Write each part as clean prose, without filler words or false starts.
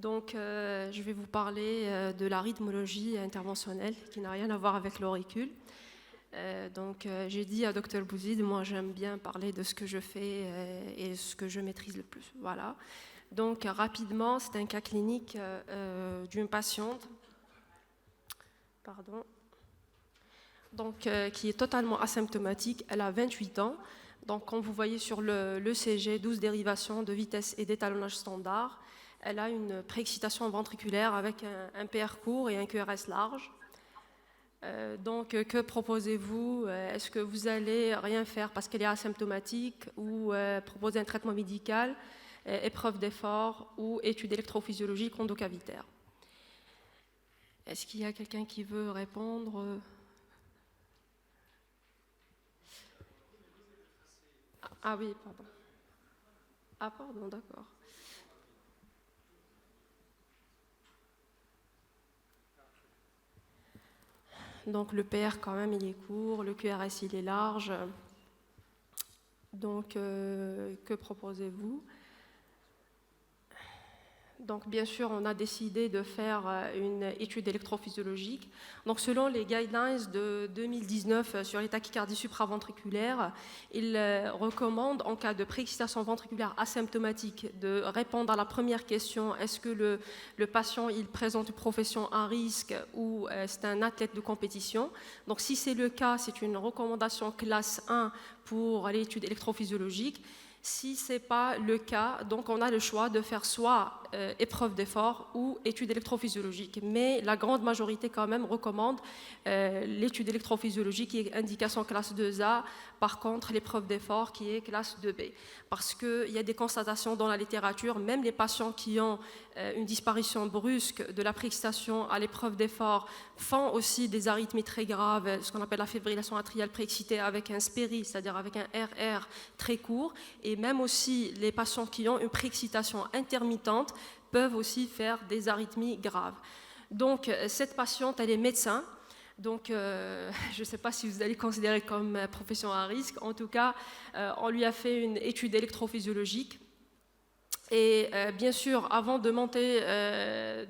Donc, je vais vous parler de la rythmologie interventionnelle qui n'a rien à voir avec l'auricule. J'ai dit à Dr Bouzid, moi j'aime bien parler de ce que je fais et ce que je maîtrise le plus. Voilà. Donc, rapidement, c'est un cas clinique d'une patiente qui est totalement asymptomatique. Elle a 28 ans. Donc, comme vous voyez sur l'ECG, 12 dérivations de vitesse et d'étalonnage standard. Elle a une préexcitation ventriculaire avec un PR court et un QRS large. Que proposez-vous? Est-ce que vous allez rien faire parce qu'elle est asymptomatique ou proposer un traitement médical, épreuve d'effort ou étude électrophysiologique endocavitaire? Est-ce qu'il y a quelqu'un qui veut répondre? Ah oui, pardon. Ah pardon, d'accord. Donc le PR quand même il est court, le QRS il est large. Donc que proposez-vous? Donc bien sûr on a décidé de faire une étude électrophysiologique. Donc selon les guidelines de 2019 sur les tachycardies supraventriculaires, ils recommandent en cas de préexcitation ventriculaire asymptomatique de répondre à la première question: est-ce que le patient il présente une profession à risque ou c'est un athlète de compétition? Donc si c'est le cas, c'est une recommandation classe 1 pour l'étude électrophysiologique. Si ce n'est pas le cas, donc on a le choix de faire soit épreuve d'effort ou étude électrophysiologique. Mais la grande majorité quand même recommande l'étude électrophysiologique qui est indication classe 2A, par contre l'épreuve d'effort qui est classe 2B. Parce qu'il y a des constatations dans la littérature, même les patients qui ont une disparition brusque de la préexcitation à l'épreuve d'effort font aussi des arythmies très graves, ce qu'on appelle la fibrillation atriale préexcitée avec un SPERI, c'est-à-dire avec un RR très court. Et même aussi les patients qui ont une préexcitation intermittente peuvent aussi faire des arythmies graves. Donc cette patiente, elle est médecin. Donc je ne sais pas si vous allez considérer comme profession à risque. En tout cas, on lui a fait une étude électrophysiologique. Et bien sûr, avant de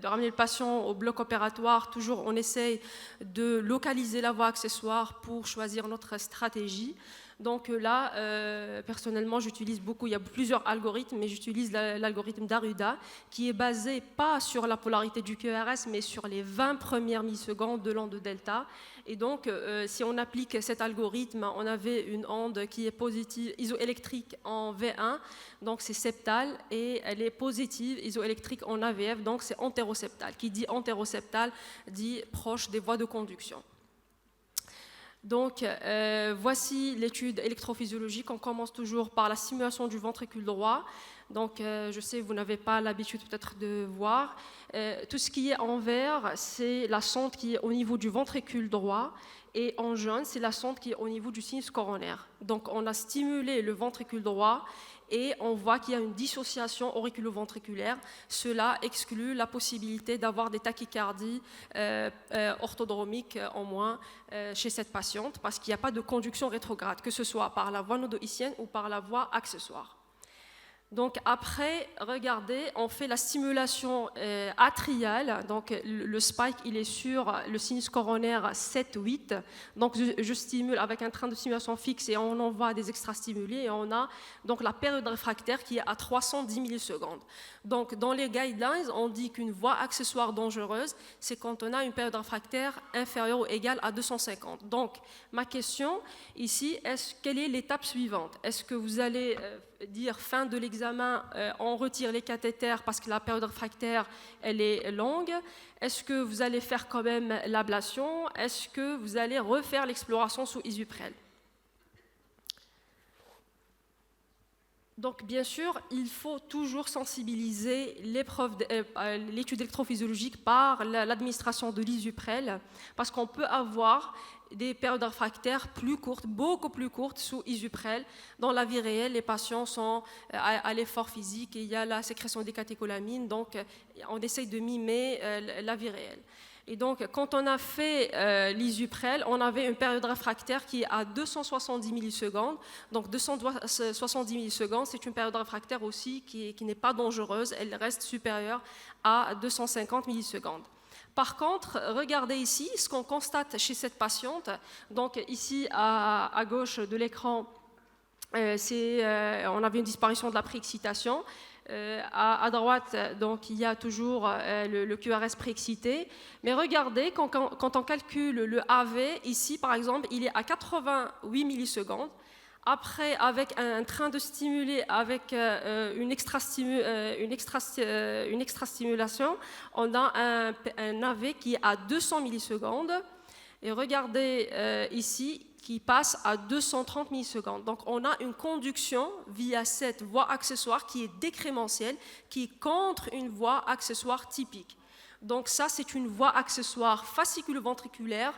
ramener le patient au bloc opératoire, toujours on essaye de localiser la voie accessoire pour choisir notre stratégie. Donc là, personnellement, j'utilise beaucoup, il y a plusieurs algorithmes, mais j'utilise l'algorithme d'Arruda, qui est basé pas sur la polarité du QRS, mais sur les 20 premières millisecondes de l'onde delta. Et donc, si on applique cet algorithme, on avait une onde qui est positive, isoélectrique en V1, donc c'est septal, et elle est positive, isoélectrique en AVF, donc c'est antéroseptal. Qui dit antéroseptal dit proche des voies de conduction. Donc, voici l'étude électrophysiologique. On commence toujours par la stimulation du ventricule droit. Donc, je sais, vous n'avez pas l'habitude peut-être de voir. Tout ce qui est en vert, c'est la sonde qui est au niveau du ventricule droit. Et en jaune, c'est la sonde qui est au niveau du sinus coronaire. Donc, on a stimulé le ventricule droit et on voit qu'il y a une dissociation auriculo-ventriculaire. Cela exclut la possibilité d'avoir des tachycardies orthodromiques en moins chez cette patiente parce qu'il n'y a pas de conduction rétrograde, que ce soit par la voie nodo-ischienne ou par la voie accessoire. Donc après, regardez, on fait la stimulation atriale. Donc le spike, il est sur le sinus coronaire 7-8. Donc je stimule avec un train de stimulation fixe et on envoie des extrastimulés et on a donc la période réfractaire qui est à 310 millisecondes. Donc dans les guidelines, on dit qu'une voie accessoire dangereuse, c'est quand on a une période réfractaire inférieure ou égale à 250. Donc ma question ici, quelle est l'étape suivante? Est-ce que vous allez dire fin de l'examen, on retire les cathéters parce que la période réfractaire elle est longue? Est-ce que vous allez faire quand même l'ablation? Est-ce que vous allez refaire l'exploration sous Isuprel? Donc, bien sûr, il faut toujours sensibiliser l'étude électrophysiologique par l'administration de l'Isuprel, parce qu'on peut avoir des périodes réfractaires plus courtes, beaucoup plus courtes sous Isuprel. Dans la vie réelle, les patients sont à l'effort physique et il y a la sécrétion des catécholamines, donc on essaye de mimer la vie réelle. Et donc, quand on a fait l'Isuprel, on avait une période réfractaire qui est à 270 millisecondes. Donc, 270 millisecondes, c'est une période réfractaire aussi qui n'est pas dangereuse. Elle reste supérieure à 250 millisecondes. Par contre, regardez ici ce qu'on constate chez cette patiente. Donc, ici, à gauche de l'écran, on avait une disparition de la préexcitation. À droite, donc, il y a toujours le QRS préexcité. Mais regardez, quand on calcule le AV, ici, par exemple, il est à 88 millisecondes. Après, avec un train de stimulé, avec une extrastimulation, on a un AV qui est à 200 millisecondes. Et regardez ici, qui passe à 230 millisecondes. Donc, on a une conduction via cette voie accessoire qui est décrémentielle, qui est contre une voie accessoire typique. Donc, ça, c'est une voie accessoire fasciculo-ventriculaire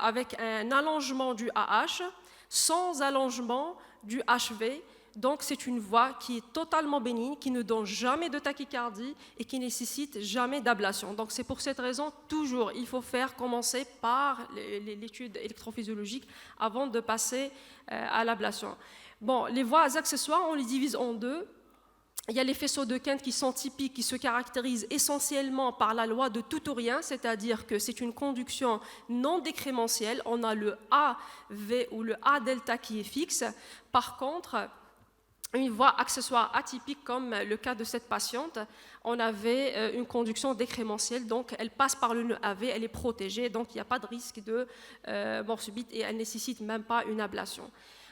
avec un allongement du AH, sans allongement du HV. Donc, c'est une voie qui est totalement bénigne, qui ne donne jamais de tachycardie et qui ne nécessite jamais d'ablation. Donc, c'est pour cette raison, toujours, il faut commencer par l'étude électrophysiologique avant de passer à l'ablation. Bon, les voies accessoires, on les divise en deux. Il y a les faisceaux de Kent qui sont typiques, qui se caractérisent essentiellement par la loi de tout ou rien, c'est-à-dire que c'est une conduction non décrémentielle. On a le AV ou le A delta qui est fixe. Par contre, une voie accessoire atypique, comme le cas de cette patiente, on avait une conduction décrémentielle, donc elle passe par le nœud AV, elle est protégée, donc il n'y a pas de risque de mort subite et elle ne nécessite même pas une ablation.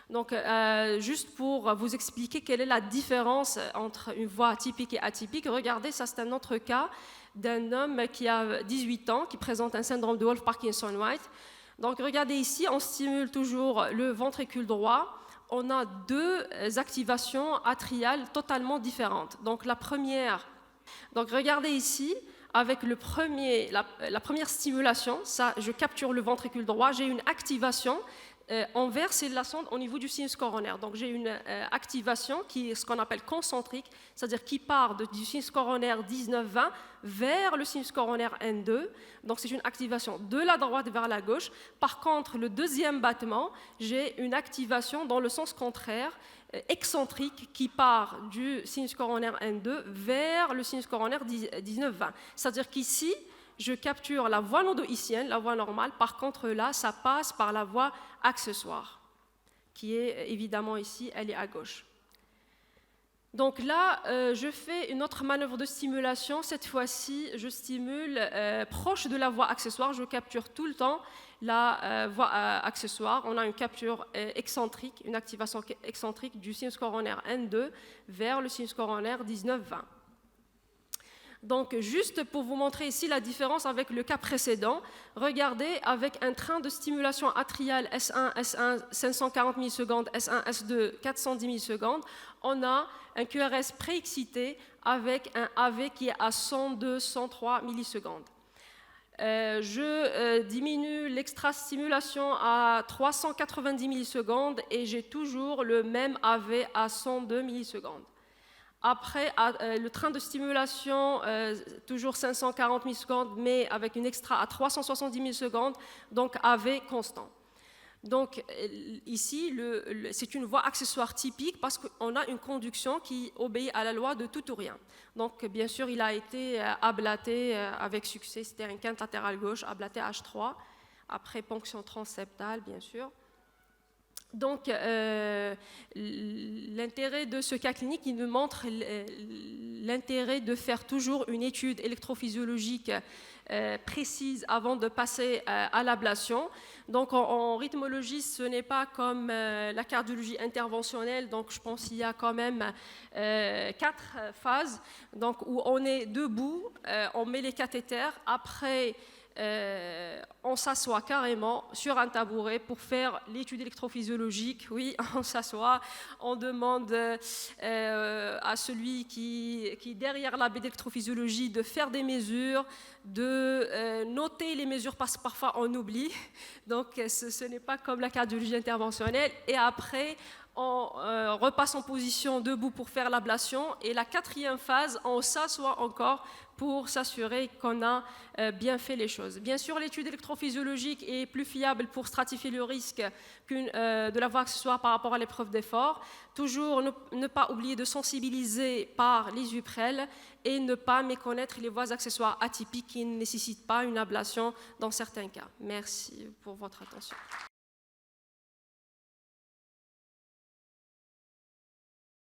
Donc, juste pour vous expliquer quelle est la différence entre une voie atypique et atypique, regardez, ça c'est un autre cas d'un homme qui a 18 ans, qui présente un syndrome de Wolff-Parkinson-White. Donc, regardez ici, on stimule toujours le ventricule droit. On a deux activations atriales totalement différentes. Donc, la première, donc regardez ici, avec la première stimulation, ça, je capture le ventricule droit, j'ai une activation. En vert, c'est la sonde au niveau du sinus coronaire. Donc, j'ai une activation qui est ce qu'on appelle concentrique, c'est-à-dire qui part du sinus coronaire 19-20 vers le sinus coronaire N2. Donc, c'est une activation de la droite vers la gauche. Par contre, le deuxième battement, j'ai une activation dans le sens contraire, excentrique, qui part du sinus coronaire N2 vers le sinus coronaire 19-20. C'est-à-dire qu'ici, je capture la voie nodo-icienne, la voie normale. Par contre, là, ça passe par la voie accessoire, qui est évidemment ici, elle est à gauche. Donc là, je fais une autre manœuvre de stimulation. Cette fois-ci, je stimule proche de la voie accessoire. Je capture tout le temps la voie accessoire. On a une capture excentrique, une activation excentrique du sinus coronaire N2 vers le sinus coronaire 19-20. Donc, juste pour vous montrer ici la différence avec le cas précédent, regardez, avec un train de stimulation atriale S1, 540 millisecondes, S1, S2, 410 millisecondes, on a un QRS préexcité avec un AV qui est à 102, 103 millisecondes. Je diminue l'extrastimulation à 390 millisecondes et j'ai toujours le même AV à 102 millisecondes. Après, le train de stimulation, toujours 540 millisecondes, mais avec une extra à 370 millisecondes, donc AV constant. Donc ici, c'est une voie accessoire typique parce qu'on a une conduction qui obéit à la loi de tout ou rien. Donc bien sûr, il a été ablaté avec succès, c'était un quinte latérale gauche, ablaté H3, après ponction transseptale, bien sûr. Donc, l'intérêt de ce cas clinique, il nous montre l'intérêt de faire toujours une étude électrophysiologique précise avant de passer à l'ablation. Donc, en rythmologie, ce n'est pas comme la cardiologie interventionnelle. Donc, je pense qu'il y a quand même 4 phases donc, où on est debout, on met les cathéters. Après, on s'assoit carrément sur un tabouret pour faire l'étude électrophysiologique. Oui, on s'assoit, on demande à celui qui est derrière la baie d'électrophysiologie de faire des mesures, de noter les mesures parce que parfois on oublie. Donc ce n'est pas comme la cardiologie interventionnelle. Et après, on repasse en position debout pour faire l'ablation. Et la quatrième phase, on s'assoit encore pour s'assurer qu'on a bien fait les choses. Bien sûr, l'étude électrophysiologique est plus fiable pour stratifier le risque de la voie accessoire par rapport à l'épreuve d'effort. Toujours ne pas oublier de sensibiliser par les UPREL et ne pas méconnaître les voies accessoires atypiques qui ne nécessitent pas une ablation dans certains cas. Merci pour votre attention.